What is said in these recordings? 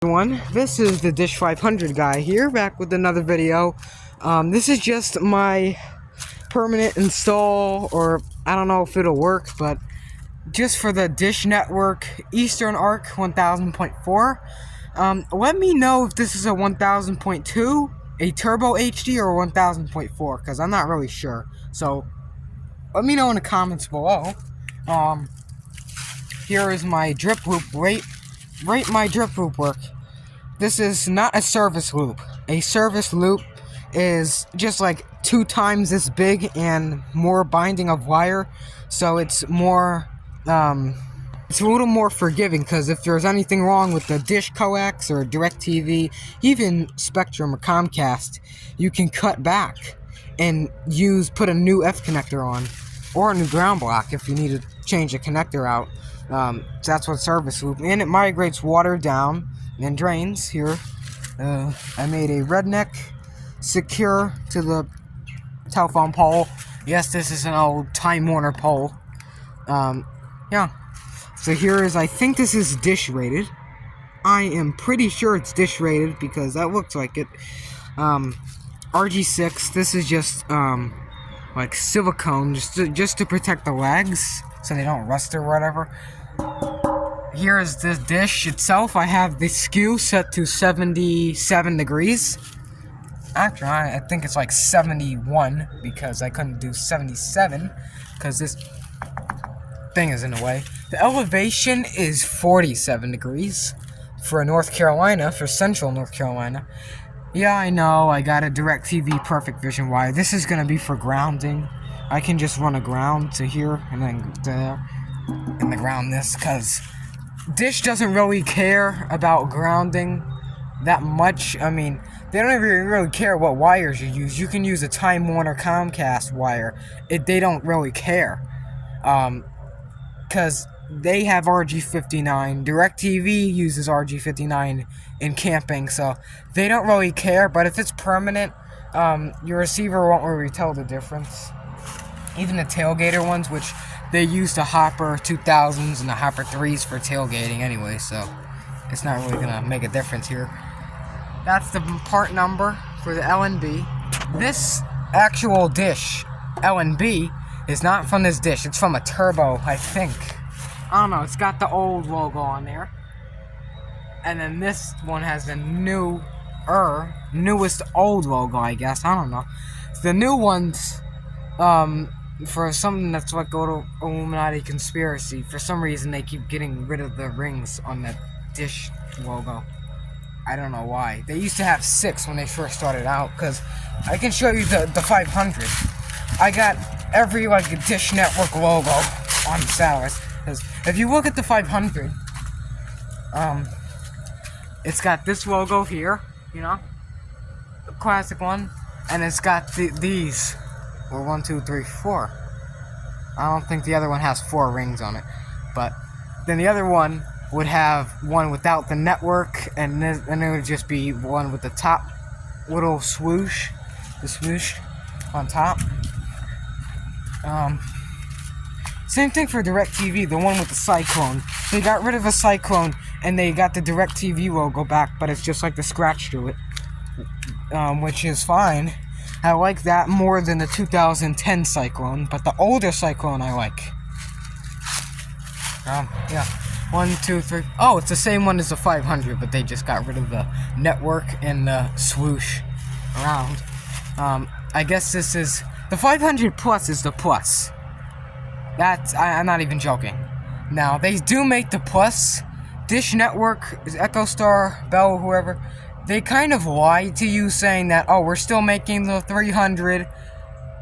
Everyone, this is the Dish 500 guy here, back with another video. This is just my permanent install, or I don't know if it'll work, but just for the Dish Network Eastern Arc 1000.4. Let me know if this is a 1000.2, a Turbo HD, or 1000.4, because I'm not really sure. So, let me know in the comments below. Here is my drip loop. Rate my drip loop work. This is not a service loop. A service loop is just like 2 times this big and more binding of wire, so it's more it's a little more forgiving, because if there's anything wrong with the Dish Coax or DirecTV, even Spectrum or Comcast, you can cut back and put a new F connector on, or a new ground block if you need to change the connector out. So that's what service loop, and it migrates water down and drains. Here, I made a redneck secure to the telephone pole. Yes, this is an old Time Warner pole. Yeah. So here is, I think this is Dish rated. I am pretty sure it's Dish rated because that looks like it. RG6. This is just like silicone, just to protect the legs so they don't rust or whatever. Here is the dish itself. I have the skew set to 77 degrees. Actually, I think it's like 71 because I couldn't do 77 because this thing is in the way. The elevation is 47 degrees for North Carolina, for central North Carolina. Yeah, I know, I got a DirecTV Perfect Vision wire. This is going to be for grounding. I can just run a ground to here and then there and the ground this, because Dish doesn't really care about grounding that much. I mean, they don't even really care what wires you use. You can use a Time Warner Comcast wire. They don't really care. Because they have RG59. DirecTV uses RG59 in camping, so they don't really care. But if it's permanent, your receiver won't really tell the difference. Even the tailgater ones, which they use the Hopper 2000s and the Hopper 3s for tailgating anyway, so it's not really gonna make a difference here. That's the part number for the LNB. This actual Dish LNB is not from this Dish. It's from a Turbo, I think. I don't know. It's got the old logo on there, and then this one has the newest old logo, I guess. I don't know. The new ones, for something that's like go to Illuminati conspiracy, for some reason they keep getting rid of the rings on that Dish logo. I don't know why. They used to have 6 when they first started out, because I can show you the 500. I got every like Dish Network logo on the Salas, because if you look at the 500, it's got this logo here, you know, the classic one, and it's got these. Or 1, 2, 3, 4. I don't think the other one has 4 rings on it. But then the other one would have one without the network, and then it would just be one with the top little swoosh. The swoosh on top. Same thing for DirecTV, the one with the Cyclone. They got rid of a Cyclone, and they got the DirecTV logo back, but it's just like the scratch through it. Which is fine. I like that more than the 2010 Cyclone, but the older Cyclone I like. Yeah. 1, 2, 3. Oh, it's the same one as the 500, but they just got rid of the network and the swoosh around. I guess this is... The 500 Plus is the Plus. I'm not even joking. Now, they do make the Plus. Dish Network, EchoStar, Bell, whoever... They kind of lied to you saying that, oh, we're still making the 300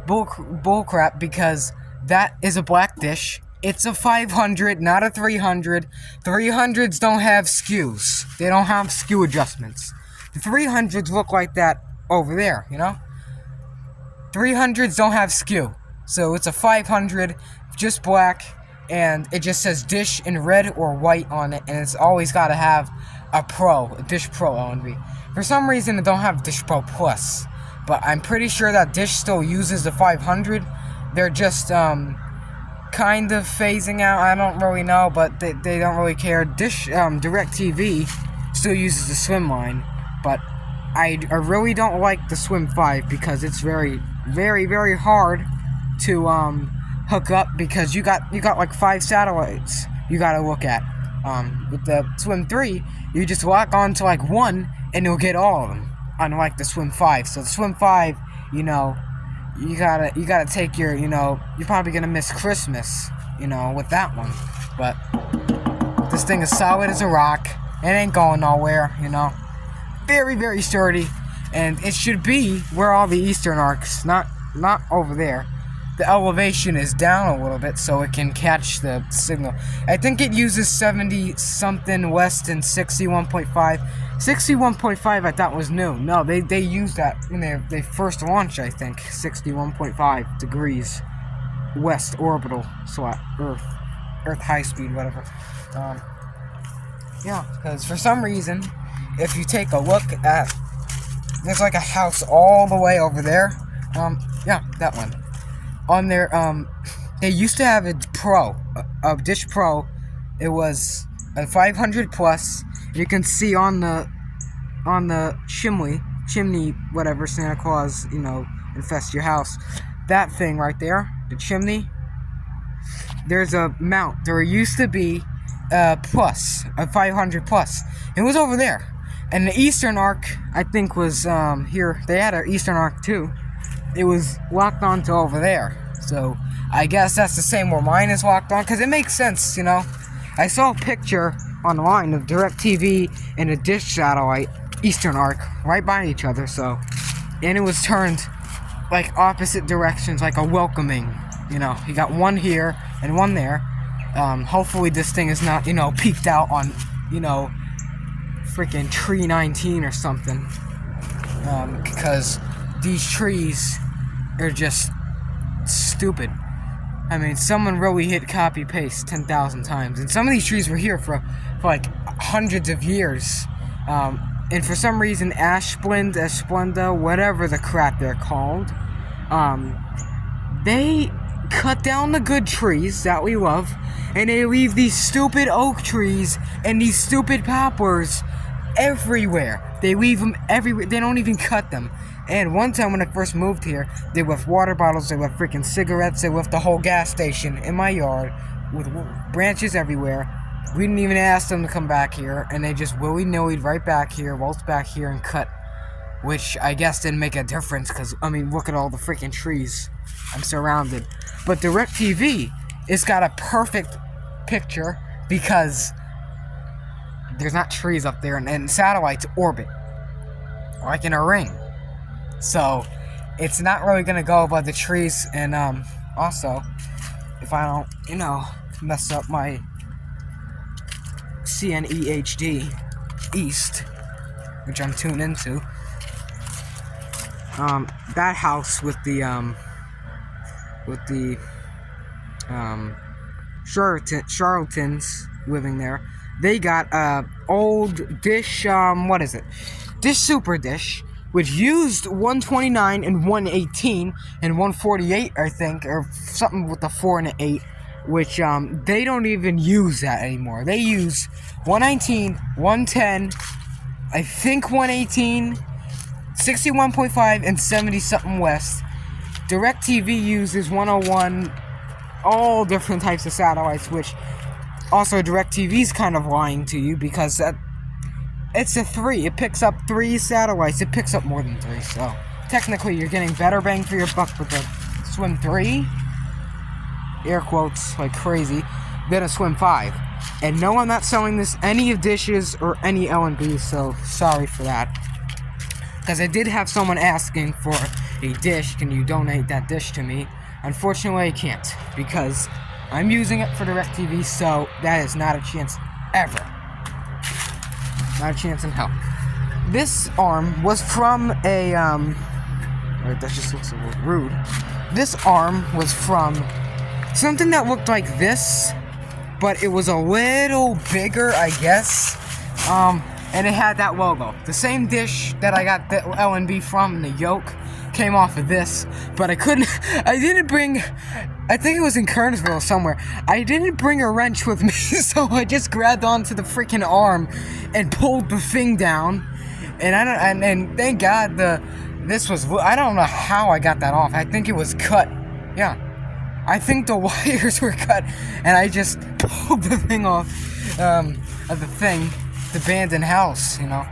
bullcrap, because that is a black dish. It's a 500, not a 300. 300s don't have skews. They don't have skew adjustments. The 300s look like that over there, you know? 300s don't have skew. So it's a 500, just black, and it just says Dish in red or white on it, and it's always got to have a Dish Pro LNB. For some reason, it don't have Dish Pro Plus, but I'm pretty sure that Dish still uses the 500. They're just kind of phasing out. I don't really know, but they don't really care. DirecTV still uses the swim line, but I really don't like the Swim 5 because it's very, very, very hard to hook up because you got like 5 satellites you gotta look at. With the Swim 3, you just lock on to like one and you'll get all of them. Unlike the Swim 5. So the Swim 5, you know, you gotta take your, you know, you're probably gonna miss Christmas, you know, with that one. But this thing is solid as a rock. It ain't going nowhere, you know. Very, very sturdy, and it should be where all the eastern arcs, not over there. The elevation is down a little bit so it can catch the signal. I think it uses 70 something west and 61.5. 61.5 I thought was new. No, they used that when they first launched, I think. 61.5 degrees west orbital slot, Earth high speed, whatever. Yeah, because for some reason, if you take a look at, there's like a house all the way over there. Yeah, that one. On there, they used to have a Dish Pro. It was a 500 plus. You can see on the chimney, whatever Santa Claus, you know, infests your house. That thing right there, the chimney. There's a mount. There used to be a 500 plus. It was over there. And the Eastern Arc, I think, was here. They had an Eastern Arc too. It was locked onto over there. So I guess that's the same where mine is locked on, because it makes sense, you know. I saw a picture online of DirecTV and a Dish satellite, Eastern Arc, right by each other. So, and it was turned like opposite directions, like a welcoming. You know, you got one here and one there. Hopefully this thing is not, you know, peaked out on, you know, freaking tree 19 or something, because these trees are just stupid. I mean, someone really hit copy paste 10,000 times, and some of these trees were here for like hundreds of years, and for some reason Esplenda, whatever the crap they're called, they cut down the good trees that we love, and they leave these stupid oak trees and these stupid poplars everywhere. They leave them everywhere. They don't even cut them. And one time when I first moved here, they left water bottles, they left freaking cigarettes, they left the whole gas station in my yard with branches everywhere. We didn't even ask them to come back here, and they just willy-nilly right back here, waltzed back here and cut, which I guess didn't make a difference, because, I mean, look at all the freaking trees. I'm surrounded. But DirecTV, it's got a perfect picture because there's not trees up there, and satellites orbit like in a ring. So it's not really gonna go above the trees, and also, if I don't, you know, mess up my CNEHD East, which I'm tuned into, that house with the charlatans living there, they got old Dish, what is it? Dish Super Dish, which used 129 and 118 and 148, I think, or something with the 4 and an 8, which they don't even use that anymore. They use 119, 110, I think 118, 61.5, and 70 something west. DirecTV uses 101, all different types of satellites, which also DirecTV's kind of lying to you, because it's a 3. It picks up 3 satellites. It picks up more than 3, so technically you're getting better bang for your buck with the Swim 3, air quotes like crazy, than a Swim 5. And no, I'm not selling this any of Dishes or any L&B, so sorry for that. Because I did have someone asking for a dish. Can you donate that dish to me? Unfortunately, I can't, because I'm using it for DirecTV, so that is not a chance ever. Not a chance in hell. This arm was from a, that just looks a little rude. This arm was from something that looked like this, but it was a little bigger, I guess. And it had that logo. The same dish that I got the LNB from, the yoke, came off of this, but I didn't bring I think it was in Kernersville somewhere. I didn't bring a wrench with me, so I just grabbed onto the freaking arm and pulled the thing down. And and thank God this was, I don't know how I got that off. I think it was cut. Yeah. I think the wires were cut, and I just pulled the thing off of the abandoned house, you know.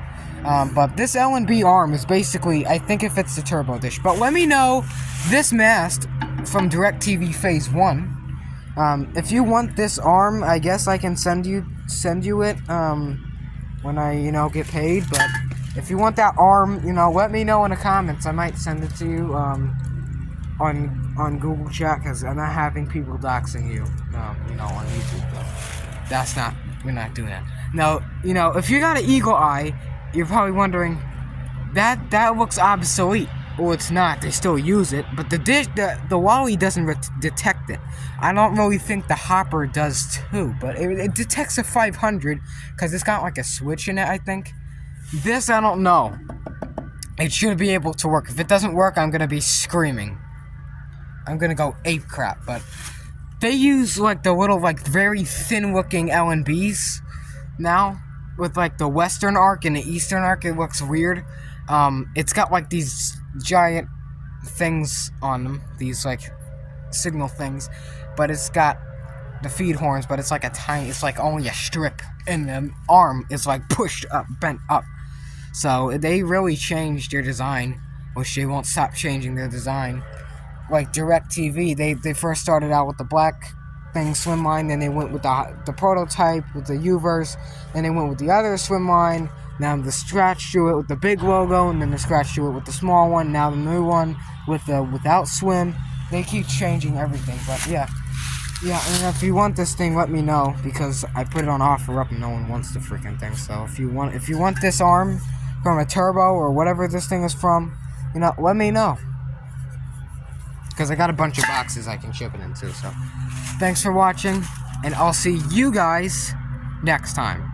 But this L&B arm is basically, I think it fits the turbo dish. But let me know this mast from DirecTV Phase 1. If you want this arm, I guess I can send you it when I, you know, get paid. But if you want that arm, you know, let me know in the comments. I might send it to you on Google Chat, because I'm not having people doxing you, you know, on YouTube. But we're not doing that. Now, you know, if you got an eagle eye, you're probably wondering, that looks obsolete. Well, it's not. They still use it, but the Wally doesn't detect it. I don't really think the Hopper does too, but it detects a 500 because it's got like a switch in it, I think. This, I don't know. It should be able to work. If it doesn't work, I'm gonna be screaming. I'm gonna go ape crap. But they use like the little, like, very thin-looking L&Bs now. With like the western arc and the eastern arc, it looks weird. It's got like these giant things on them, these like signal things, but it's got the feed horns, but it's like it's like only a strip, and the arm is like pushed up, bent up. So they really changed their design, which they won't stop changing their design. Like DirecTV, they first started out with the black thing swim line, then they went with the prototype with the U-verse, then they went with the other swim line. Now the Scratch drew it with the big logo, and then the Scratch drew it with the small one. Now the new one with the without swim. They keep changing everything, but yeah. And if you want this thing, let me know, because I put it on offer up and no one wants the freaking thing. So if you want this arm from a turbo or whatever this thing is from, you know, let me know. Because I got a bunch of boxes I can ship it into. So thanks for watching, and I'll see you guys next time.